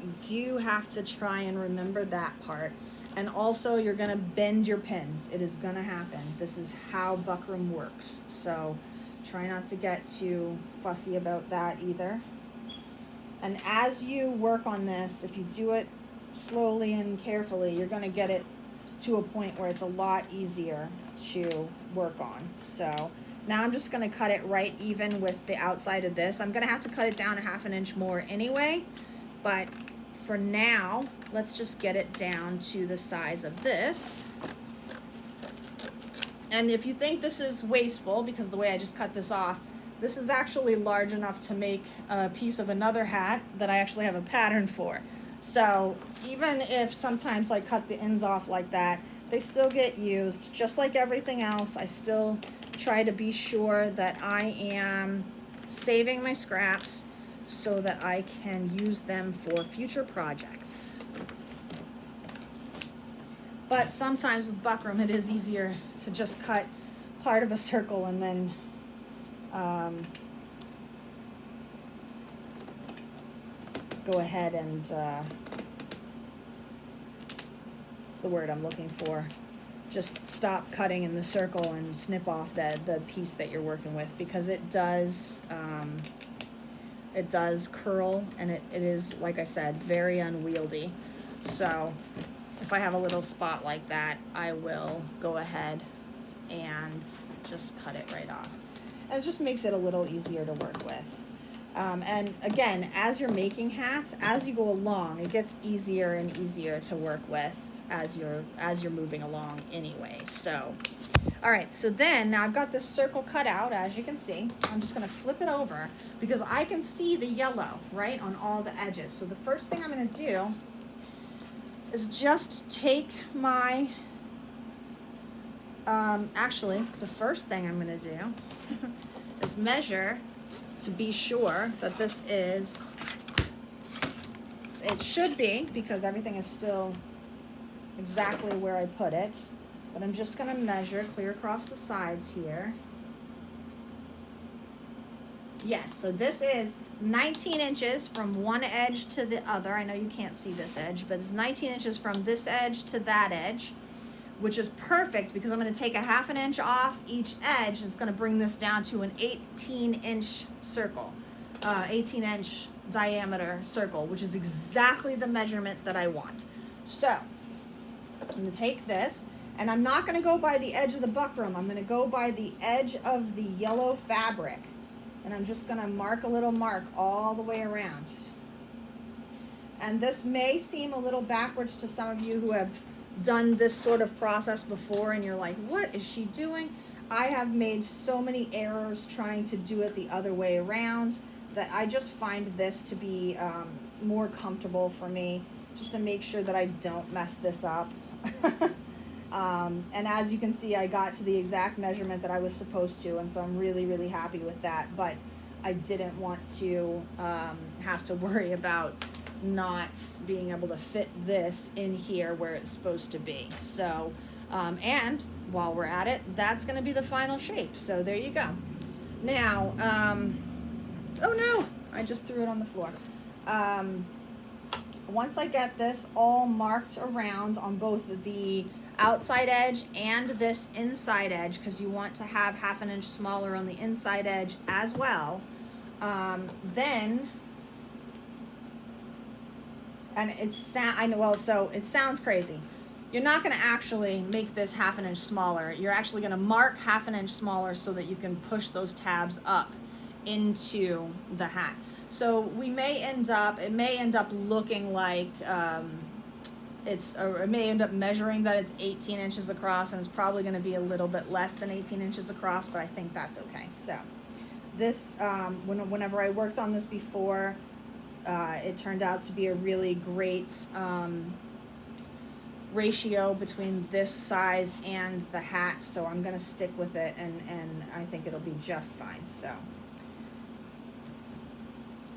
you do have to try and remember that part. And also, you're going to bend your pins. It is going to happen. This is how buckram works. So try not to get too fussy about that either. And as you work on this, if you do it slowly and carefully, you're going to get it to a point where it's a lot easier to work on. So now I'm just going to cut it right even with the outside of this. I'm going to have to cut it down a ½ inch more anyway, but for now, let's just get it down to the size of this. And if you think this is wasteful, because the way I just cut this off, This is actually large enough to make a piece of another hat that I actually have a pattern for. So even if sometimes I cut the ends off like that, they still get used. Just like everything else, I still try to be sure that I am saving my scraps so that I can use them for future projects. But sometimes with buckram, it is easier to just cut part of a circle and then go ahead and, what's the word I'm looking for? Just stop cutting in the circle and snip off the piece that you're working with, because it does curl, and it is, like I said, very unwieldy. So if I have a little spot like that, I will go ahead and just cut it right off. And it just makes it a little easier to work with. And again, as you're making hats, as you go along, it gets easier and easier to work with as you're moving along anyway. So, all right, so then now I've got this circle cut out, as you can see. I'm just gonna flip it over because I can see the yellow, right, on all the edges. So the first thing I'm gonna do is just take my, actually, the first thing I'm gonna do is measure to be sure that this is, it should be, because everything is still exactly where I put it, but I'm just gonna measure clear across the sides here. Yes, so this is 19 inches from one edge to the other. I know you can't see this edge, but it's 19 inches from this edge to that edge, which is perfect because I'm going to take a ½ an inch off each edge, and it's going to bring this down to an 18-inch circle, 18-inch diameter circle, which is exactly the measurement that I want. So I'm going to take this, and I'm not going to go by the edge of the buckram. I'm going to go by the edge of the yellow fabric, and I'm just going to mark a little mark all the way around. And this may seem a little backwards to some of you who have done this sort of process before, and you're like, what is she doing? I have made so many errors trying to do it the other way around that I just find this to be more comfortable for me, just to make sure that I don't mess this up. And as you can see, I got to the exact measurement that I was supposed to, and so I'm really, really happy with that. But I didn't want to have to worry about not being able to fit this in here where it's supposed to be. So, and while we're at it, that's going to be the final shape. So there you go. Now, oh no, I just threw it on the floor. Once I get this all marked around on both the outside edge and this inside edge, because you want to have ½ an inch smaller on the inside edge as well, then, and I know, well, so it sounds crazy. You're not going to actually make this ½ an inch smaller. You're actually going to mark ½ an inch smaller so that you can push those tabs up into the hat. So it may end up looking like it may end up measuring that it's 18 inches across, and it's probably going to be a little bit less than 18 inches across, but I think that's okay. So this, whenever I worked on this before, it turned out to be a really great ratio between this size and the hat, so I'm going to stick with it, and I think it'll be just fine. So,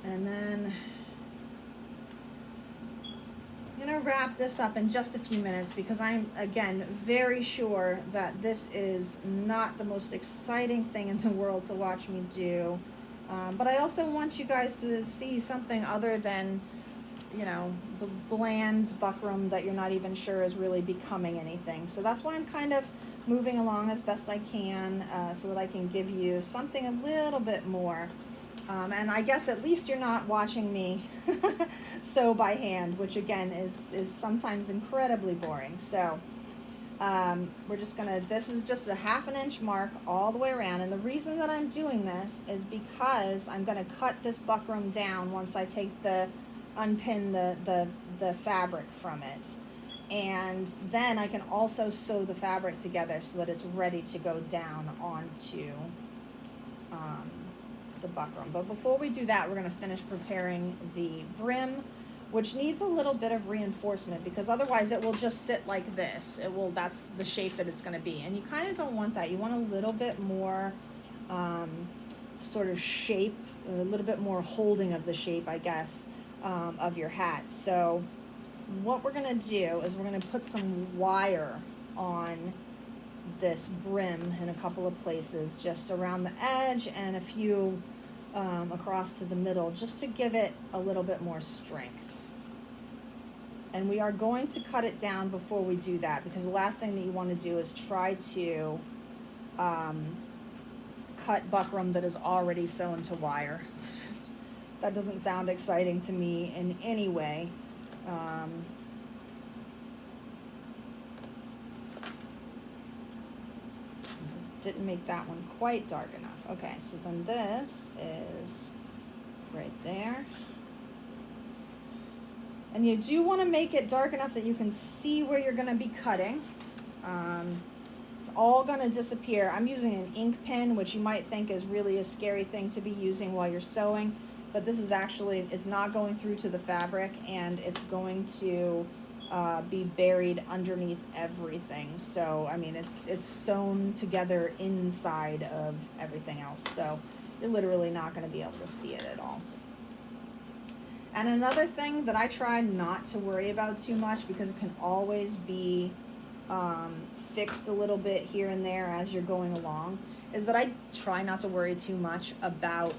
and then I'm going to wrap this up in just a few minutes because I'm, again, very sure that this is not the most exciting thing in the world to watch me do. But I also want you guys to see something other than, you know, the bland buckram that you're not even sure is really becoming anything. So that's why I'm kind of moving along as best I can, so that I can give you something a little bit more. And I guess at least you're not watching me sew by hand, which again is sometimes incredibly boring. So we're just gonna, this is just a ½ an inch mark all the way around. And the reason that I'm doing this is because I'm gonna cut this buckram down once I take unpin the fabric from it. And then I can also sew the fabric together so that it's ready to go down onto the buckram. But before we do that, we're going to finish preparing the brim, which needs a little bit of reinforcement because otherwise it will just sit like this. That's the shape that it's going to be. And you kind of don't want that. You want a little bit more sort of shape, a little bit more holding of the shape, I guess, of your hat. So what we're going to do is we're going to put some wire on this brim in a couple of places, just around the edge and a few across to the middle, just to give it a little bit more strength. And we are going to cut it down before we do that, because the last thing that you want to do is try to cut buckram that is already sewn to wire. It's just, that doesn't sound exciting to me in any way. Didn't make that one quite dark enough. Okay, so then this is right there. And you do want to make it dark enough that you can see where you're going to be cutting. It's all going to disappear. I'm using an ink pen, which you might think is really a scary thing to be using while you're sewing, but this is actually, it's not going through to the fabric, and it's going to be buried underneath everything. So, I mean, it's sewn together inside of everything else. So you're literally not going to be able to see it at all. And another thing that I try not to worry about too much, because it can always be fixed a little bit here and there as you're going along, is that I try not to worry too much about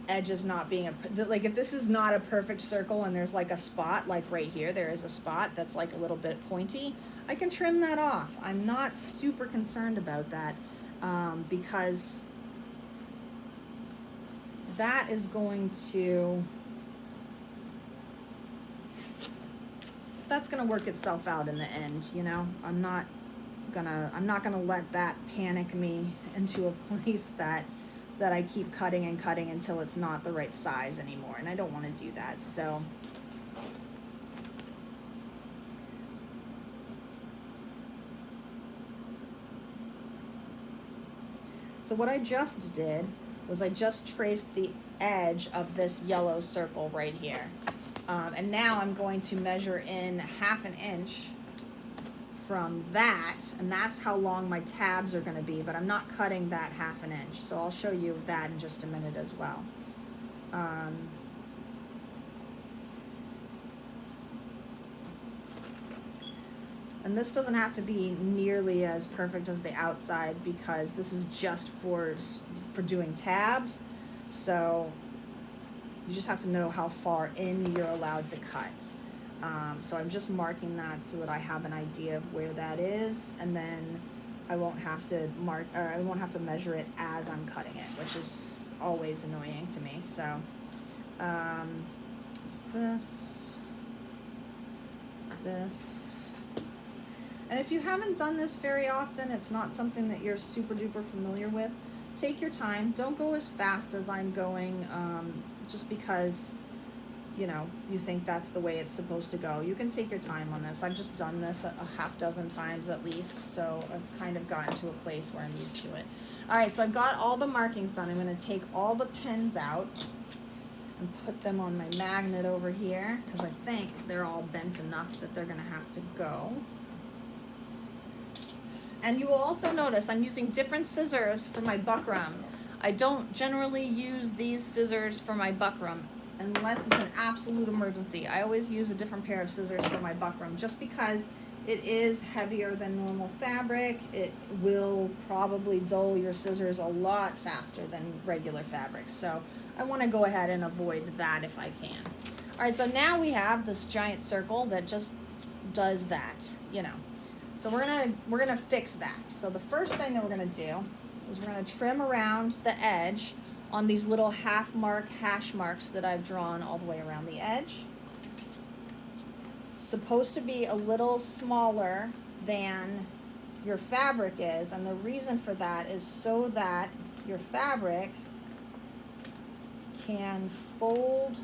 edges not being like, if this is not a perfect circle and there's like a spot, like right here, there is a spot that's like a little bit pointy, I can trim that off. I'm not super concerned about that because that is going to, that's gonna work itself out in the end, you know. I'm not gonna let that panic me into a place that I keep cutting and cutting until it's not the right size anymore, and I don't want to do that. So what I just did was I just traced the edge of this yellow circle right here. And now I'm going to measure in 1/2 inch from that, and that's how long my tabs are going to be, but I'm not cutting that 1/2 inch. So I'll show you that in just a minute as well. And this doesn't have to be nearly as perfect as the outside, because this is just for doing tabs. So you just have to know how far in you're allowed to cut. So I'm just marking that so that I have an idea of where that is, and then I won't have to I won't have to measure it as I'm cutting it, which is always annoying to me. So this. And if you haven't done this very often, it's not something that you're super duper familiar with, take your time. Don't go as fast as I'm going, just because, you know, you think that's the way it's supposed to go. You can take your time on this. I've just done this a 6 times at least, so I've kind of gotten to a place where I'm used to it. All right, so I've got all the markings done. I'm going to take all the pins out and put them on my magnet over here, because I think they're all bent enough that they're going to have to go. And you will also notice I'm using different scissors for my buckram. I don't generally use these scissors for my buckram unless it's an absolute emergency. I always use a different pair of scissors for my buckram, just because it is heavier than normal fabric. It will probably dull your scissors a lot faster than regular fabric. So I want to go ahead and avoid that if I can. All right, so now we have this giant circle that just does that, you know. So we're gonna fix that. So the first thing that we're gonna do is we're gonna trim around the edge on these little hash marks that I've drawn all the way around the edge. It's supposed to be a little smaller than your fabric is, and the reason for that is so that your fabric can fold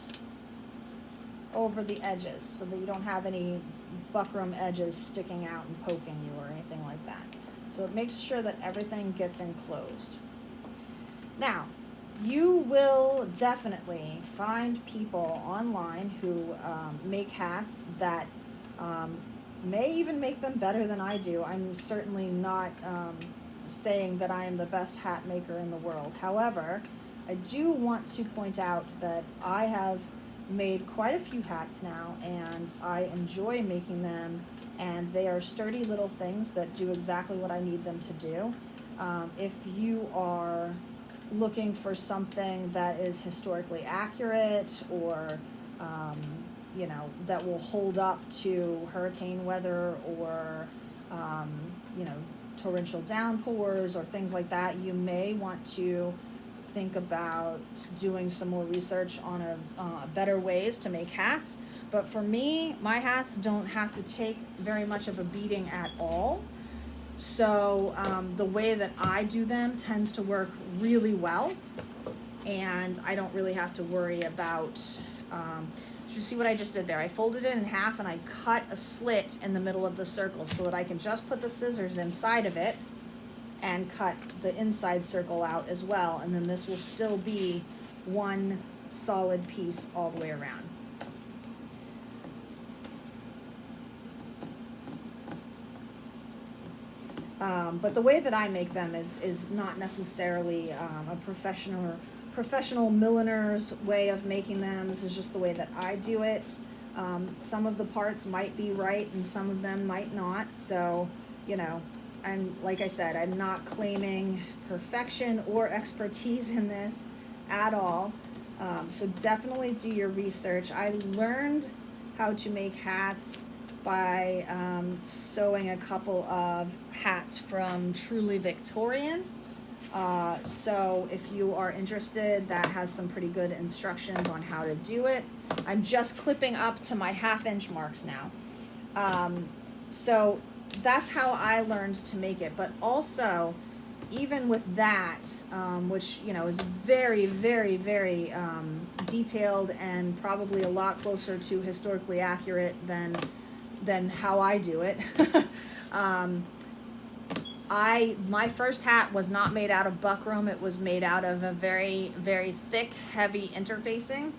over the edges, so that you don't have any buckram edges sticking out and poking you or anything like that. So it makes sure that everything gets enclosed. Now, you will definitely find people online who make hats that may even make them better than I do. I'm certainly not saying that I am the best hat maker in the world. However, I do want to point out that I have made quite a few hats now, and I enjoy making them, and they are sturdy little things that do exactly what I need them to do. If you are looking for something that is historically accurate, or you know, that will hold up to hurricane weather, or you know, torrential downpours or things like that, you may want to think about doing some more research on better ways to make hats. But for me, my hats don't have to take very much of a beating at all. So the way that I do them tends to work really well, and I don't really have to worry about, you see what I just did there? I folded it in half and I cut a slit in the middle of the circle so that I can just put the scissors inside of it and cut the inside circle out as well, and then this will still be one solid piece all the way around. But the way that I make them is not necessarily a professional milliner's way of making them. This is just the way that I do it. Some of the parts might be right and some of them might not. So, you know, and like I said, I'm not claiming perfection or expertise in this at all. So definitely do your research. I learned how to make hats by sewing a couple of hats from Truly Victorian. So if you are interested, that has some pretty good instructions on how to do it. I'm just clipping up to my 1/2 inch marks now. So that's how I learned to make it. But also, even with that, which, you know, is very, very, very detailed and probably a lot closer to historically accurate than how I do it. My first hat was not made out of buckram. It was made out of a very, very thick, heavy interfacing.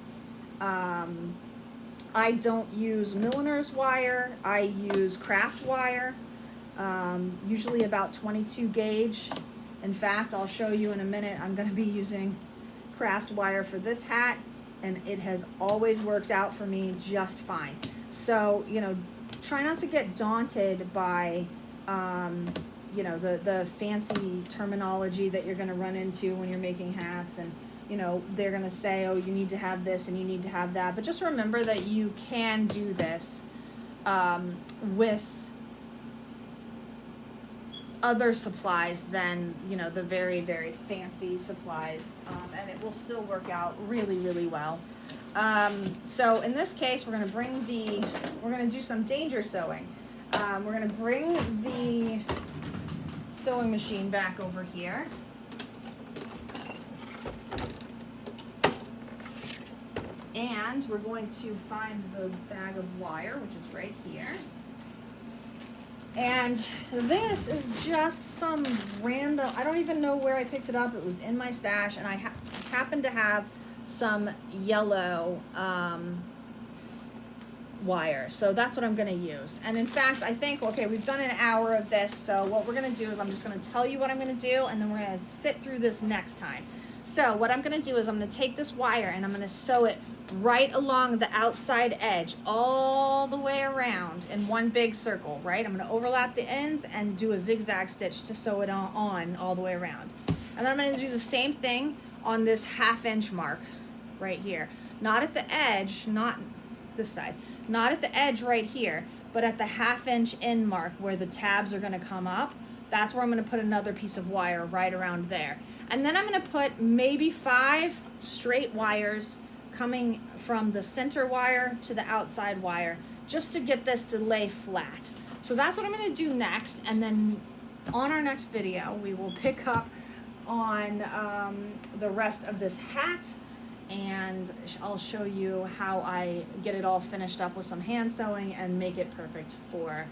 I don't use milliner's wire. I use craft wire, usually about 22 gauge. In fact, I'll show you in a minute. I'm going to be using craft wire for this hat, and it has always worked out for me just fine. So, you know, try not to get daunted by, you know, the fancy terminology that you're going to run into when you're making hats, and, you know, they're going to say, oh, you need to have this and you need to have that. But just remember that you can do this with other supplies than, you know, the very, very fancy supplies, and it will still work out really, really well. So in this case, we're going to do some danger sewing. We're going to bring the sewing machine back over here. And we're going to find the bag of wire, which is right here. And this is just some random, I don't even know where I picked it up. It was in my stash, and I happened to have some yellow wire. So that's what I'm going to use. And in fact, I think, okay, we've done an hour of this. So what we're going to do is I'm just going to tell you what I'm going to do, and then we're going to sit through this next time. So what I'm going to do is I'm going to take this wire and I'm going to sew it right along the outside edge all the way around in one big circle, right? I'm going to overlap the ends and do a zigzag stitch to sew it on all the way around. And then I'm going to do the same thing on this 1/2 inch mark right here. Not at the edge, not this side, not at the edge right here, but at the 1/2 inch in mark where the tabs are going to come up. That's where I'm going to put another piece of wire right around there. And then I'm going to put maybe 5 straight wires coming from the center wire to the outside wire, just to get this to lay flat. So that's what I'm going to do next. And then on our next video, we will pick up on the rest of this hat, and I'll show you how I get it all finished up with some hand sewing and make it perfect for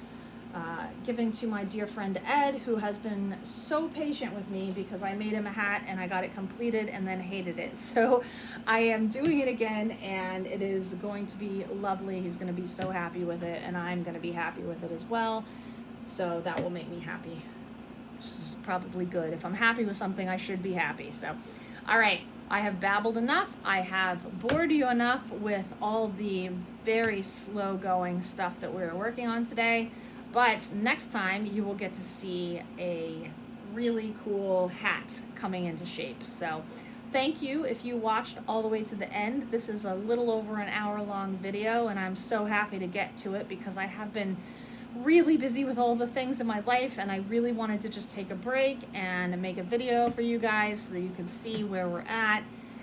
giving to my dear friend Ed, who has been so patient with me because I made him a hat and I got it completed and then hated it. So I am doing it again, and it is going to be lovely. He's going to be so happy with it, and I'm going to be happy with it as well. So that will make me happy. This is probably good. If I'm happy with something, I should be happy. So, all right. I have babbled enough. I have bored you enough with all the very slow going stuff that we're working on today. But next time you will get to see a really cool hat coming into shape. So thank you if you watched all the way to the end. This is a little over an hour-long video, and I'm so happy to get to it because I have been really busy with all the things in my life, and I really wanted to just take a break and make a video for you guys so that you can see where we're at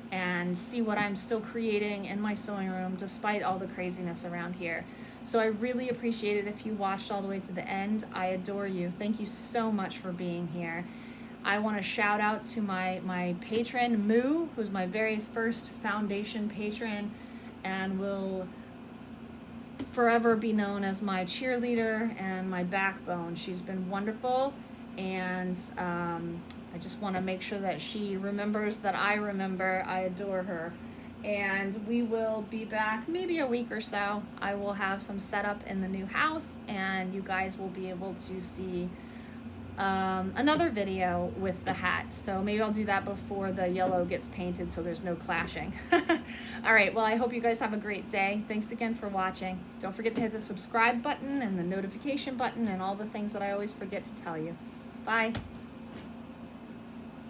and see what I'm still creating in my sewing room despite all the craziness around here. So I really appreciate it if you watched all the way to the end. I adore you. Thank you so much for being here. I want to shout out to my patron, Moo, who's my very first foundation patron and will forever be known as my cheerleader and my backbone. She's been wonderful, and I just want to make sure that she remembers that I remember. I adore her. And we will be back maybe a week or so. I will have some setup in the new house, and you guys will be able to see another video with the hat. So maybe I'll do that before the yellow gets painted so there's no clashing. All right, well, I hope you guys have a great day. Thanks again for watching. Don't forget to hit the subscribe button and the notification button and all the things that I always forget to tell you. Bye.